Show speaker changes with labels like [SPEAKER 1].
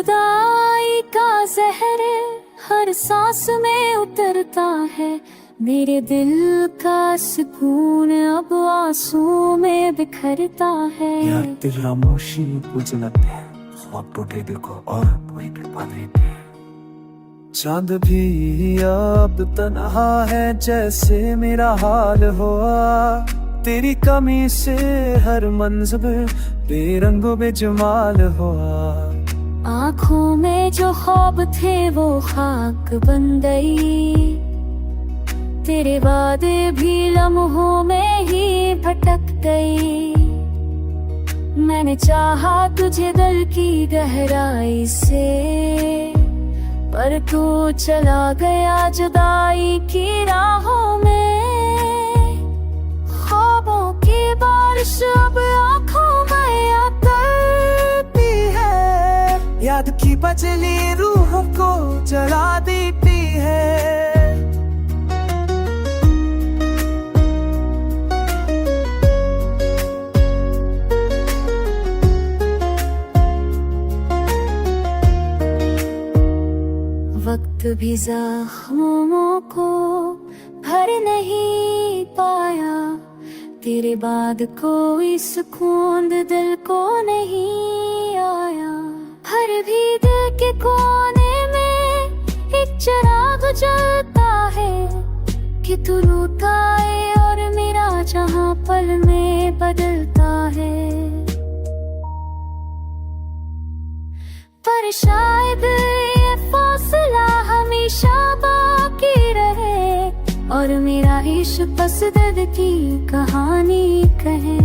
[SPEAKER 1] जुदाई का जहर हर सांस में उतरता है, मेरे दिल का सुकून अब आंसू में बिखरता है।
[SPEAKER 2] यार दिल खामोशी बुझलते हैं, ख्वाब टूटे दिल को और वही डुबा देते हैं। चांद भी अब तन्हा है जैसे मेरा हाल हुआ, तेरी कमी से हर मंज़िल बेरंगो बेजमाल हुआ।
[SPEAKER 1] आँखों में जो ख्वाब थे वो खाक बन गई, तेरे वादे भी लम्हों में ही भटक गई। मैंने चाहा तुझे दिल की गहराई से, पर तू चला गया जुदाई की राहों में। ख्वाबों की बारिश अब आँखों में आती है,
[SPEAKER 2] याद की बचली रूह को जला देती है।
[SPEAKER 1] वक्त भी जख्मों को भर नहीं पाया, तेरे बाद कोई सुकून दिल को नहीं आया। हर भी दिल के कोने में एक चिराग जलता है, कि तू रूठा है और मेरा जहां पल में बदलता है। पर शायद ये फासला हमेशा बाकी रहे, और मेरा इश्क बस दर्द की कहानी कहे।